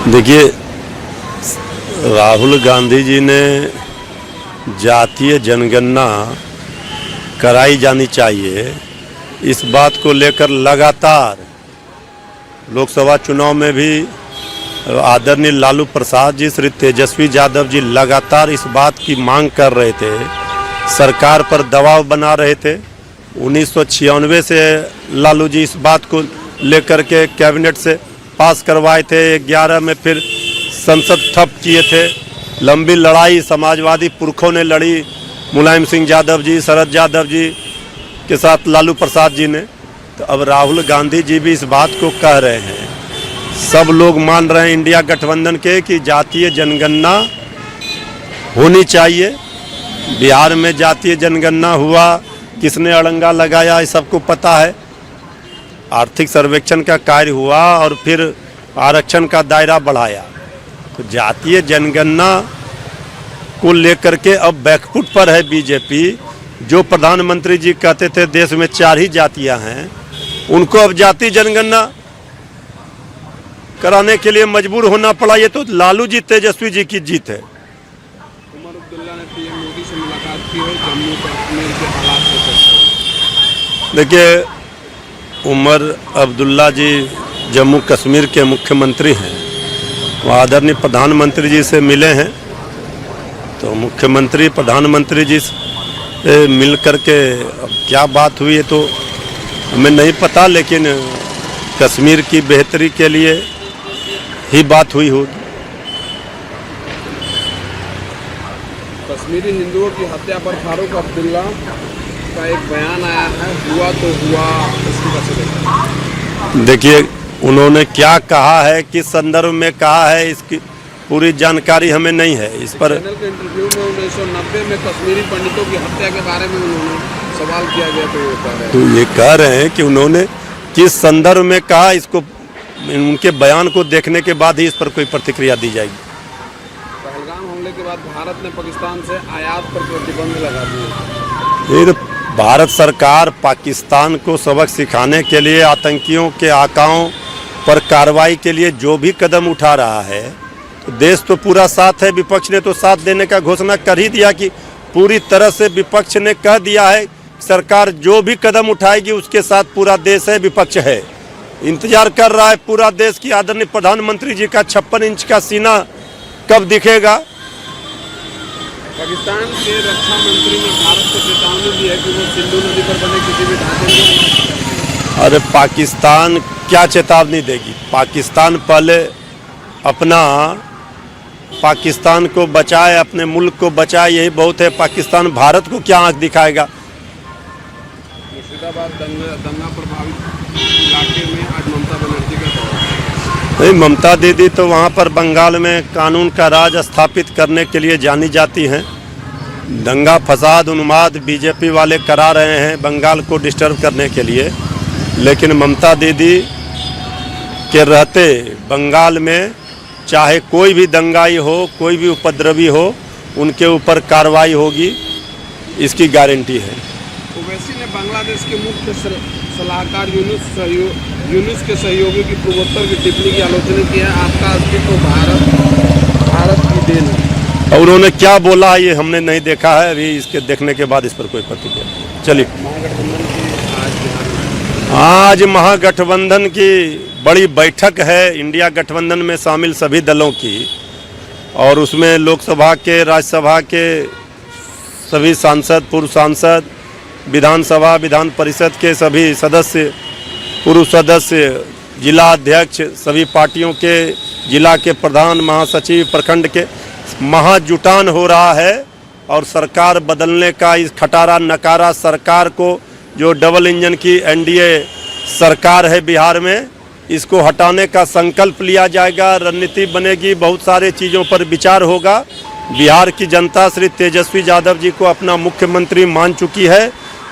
देखिए, राहुल गांधी जी ने जातीय जनगणना कराई जानी चाहिए, इस बात को लेकर लगातार लोकसभा चुनाव में भी आदरणीय लालू प्रसाद जी, श्री तेजस्वी यादव जी लगातार इस बात की मांग कर रहे थे, सरकार पर दबाव बना रहे थे। 1996 से लालू जी इस बात को लेकर के कैबिनेट से पास करवाए थे, 11 में फिर संसद ठप किए थे। लंबी लड़ाई समाजवादी पुरखों ने लड़ी, मुलायम सिंह यादव जी, शरद यादव जी के साथ लालू प्रसाद जी ने। तो अब राहुल गांधी जी भी इस बात को कह रहे हैं, सब लोग मान रहे हैं इंडिया गठबंधन के कि जातीय जनगणना होनी चाहिए। बिहार में जातीय जनगणना हुआ, किसने अड़ंगा लगाया ये सबको पता है। आर्थिक सर्वेक्षण का कार्य हुआ और फिर आरक्षण का दायरा बढ़ाया। तो जातीय जनगणना को लेकर के अब बैकफुट पर है बीजेपी। जो प्रधानमंत्री जी कहते थे देश में 4 ही जातियां हैं, उनको अब जातीय जनगणना कराने के लिए मजबूर होना पड़ा। ये तो लालू जी, तेजस्वी जी की जीत है। उमर अब्दुल्ला ने पीएम मोदी से मुलाकात की है, जम्मू कश्मीर के हालात से चर्चा। देखिए, उमर अब्दुल्ला जी जम्मू कश्मीर के मुख्यमंत्री हैं, वो आदरणीय प्रधानमंत्री जी से मिले हैं। तो मुख्यमंत्री प्रधानमंत्री जी से मिल करके अब क्या बात हुई है तो हमें नहीं पता, लेकिन कश्मीर की बेहतरी के लिए ही बात हुई होगी। कश्मीरी हिंदुओं की हत्या पर फारूक अब्दुल्ला का एक बयान आया है, हुआ तो हुआ, इसकी वजह। देखिए, उन्होंने क्या कहा है, किस संदर्भ में कहा है, इसकी पूरी जानकारी हमें नहीं है। इस पर चैनल के इंटरव्यू में 1990 में कश्मीरी पंडितों की हत्या के बारे में उन्होंने सवाल किया गया, तो ये कह रहे हैं कि उन्होंने किस संदर्भ में कहा, इसको उनके बयान को देखने के बाद ही इस पर कोई प्रतिक्रिया दी जाएगी। पहलगाम हमले के बाद भारत ने पाकिस्तान से आयात पर प्रतिबंध लगा दिए। ये भारत सरकार पाकिस्तान को सबक सिखाने के लिए, आतंकियों के आकाओं पर कार्रवाई के लिए जो भी कदम उठा रहा है, तो देश तो पूरा साथ है। विपक्ष ने तो साथ देने का घोषणा कर ही दिया कि पूरी तरह से विपक्ष ने कह दिया है सरकार जो भी कदम उठाएगी उसके साथ पूरा देश है, विपक्ष है। इंतजार कर रहा है पूरा देश की आदरणीय प्रधानमंत्री जी का 56 इंच का सीना कब दिखेगा। पाकिस्तान के रक्षा मंत्री ने भारत को चेतावनी दी है कि वो सिंधु नदी पर बने किसी भी ढांचे को। अरे पाकिस्तान क्या चेतावनी देगी? पाकिस्तान पहले अपना पाकिस्तान को बचाए, अपने मुल्क को बचाए, यही बहुत है। पाकिस्तान भारत को क्या आंख दिखाएगा? मुर्शिदाबाद दंगा प्रभावित इलाके में आज ममता बनर्जी का दौरा। नहीं, ममता दीदी तो वहाँ पर बंगाल में कानून का राज स्थापित करने के लिए जानी जाती हैं। दंगा फसाद उन्माद बीजेपी वाले करा रहे हैं बंगाल को डिस्टर्ब करने के लिए, लेकिन ममता दीदी के रहते बंगाल में चाहे कोई भी दंगाई हो, कोई भी उपद्रवी हो, उनके ऊपर कार्रवाई होगी, इसकी गारंटी है। ओवैसी ने बांग्लादेश के मुख्य सलाहकार यूनुस के सहयोगी की पूर्वोत्तर की टिप्पणी की आलोचना की है। आपका अस्तित्व भारत की देन है। और उन्होंने क्या बोला ये हमने नहीं देखा है, अभी इसके देखने के बाद इस पर कोई प्रतिक्रिया। चलिए, आज महागठबंधन की बड़ी बैठक है, इंडिया गठबंधन में शामिल सभी दलों की, और उसमें लोकसभा के, राज्यसभा के सभी सांसद, पूर्व सांसद, विधानसभा, विधान परिषद के सभी सदस्य, पूर्व सदस्य, जिला अध्यक्ष, सभी पार्टियों के जिला के प्रधान, महासचिव, प्रखंड के महाजुटान हो रहा है। और सरकार बदलने का इस खटारा नकारा सरकार को, जो डबल इंजन की एनडीए सरकार है बिहार में, इसको हटाने का संकल्प लिया जाएगा। रणनीति बनेगी, बहुत सारे चीज़ों पर विचार होगा। बिहार की जनता श्री तेजस्वी यादव जी को अपना मुख्यमंत्री मान चुकी है।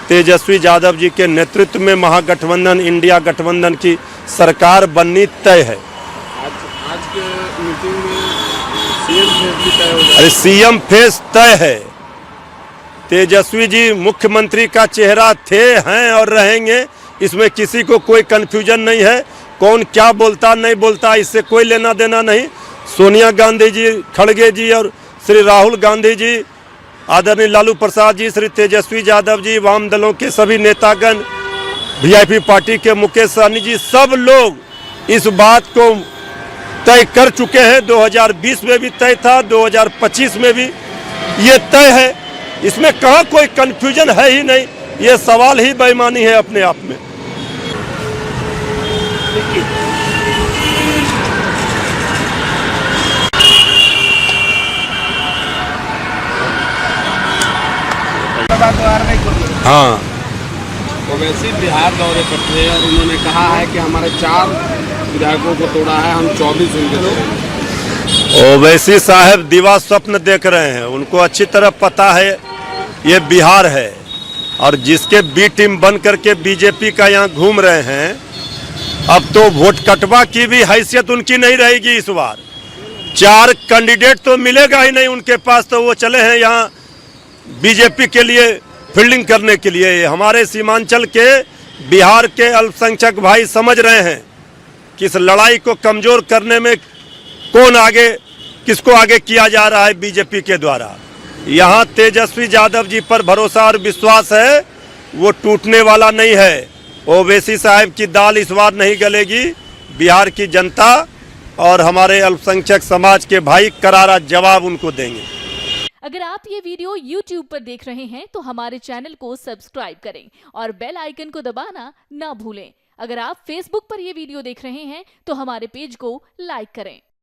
तेजस्वी यादव जी के नेतृत्व में महागठबंधन, इंडिया गठबंधन की सरकार बननी तय है। आज के मीटिंग में सीएम फेस भी तय हो जाएगा। अरे सीएम फेस तय है। तेजस्वी जी मुख्यमंत्री का चेहरा थे, हैं और रहेंगे, इसमें किसी को कोई कन्फ्यूजन नहीं है। कौन क्या बोलता नहीं बोलता इससे कोई लेना देना नहीं। सोनिया गांधी जी, खड़गे जी और श्री राहुल गांधी जी, आदरणीय लालू प्रसाद जी, श्री तेजस्वी यादव जी, वाम दलों के सभी नेतागण, वीआईपी पार्टी के मुकेश सहनी जी, सब लोग इस बात को तय कर चुके हैं। 2020 में भी तय था, 2025 में भी ये तय है। इसमें कहाँ कोई कंफ्यूजन है ही नहीं। ये सवाल ही बेईमानी है अपने आप में। हाँ, ओवैसी बिहार दौरे पर थे और उन्होंने कहा है कि हमारे 4 विधायकों को तोड़ा है, हम 24 उनके तोड़े। ओवैसी साहब दिवा स्वप्न देख रहे हैं। उनको अच्छी तरह पता है ये बिहार है, और जिसके बी टीम बन करके बीजेपी का यहाँ घूम रहे हैं, अब तो वोट कटवा की भी हैसियत उनकी नहीं रहेगी इस बार। 4 कैंडिडेट तो मिलेगा ही नहीं उनके पास, तो वो चले हैं यहाँ बीजेपी के लिए फील्डिंग करने के लिए। हमारे सीमांचल के बिहार के अल्पसंख्यक भाई समझ रहे हैं कि इस लड़ाई को कमजोर करने में कौन आगे, किसको आगे किया जा रहा है बीजेपी के द्वारा। यहाँ तेजस्वी यादव जी पर भरोसा और विश्वास है, वो टूटने वाला नहीं है। ओवैसी साहब की दाल इस बार नहीं गलेगी। बिहार की जनता और हमारे अल्पसंख्यक समाज के भाई करारा जवाब उनको देंगे। अगर आप ये वीडियो YouTube पर देख रहे हैं तो हमारे चैनल को सब्सक्राइब करें और बेल आइकन को दबाना ना भूलें। अगर आप Facebook पर ये वीडियो देख रहे हैं तो हमारे पेज को लाइक करें।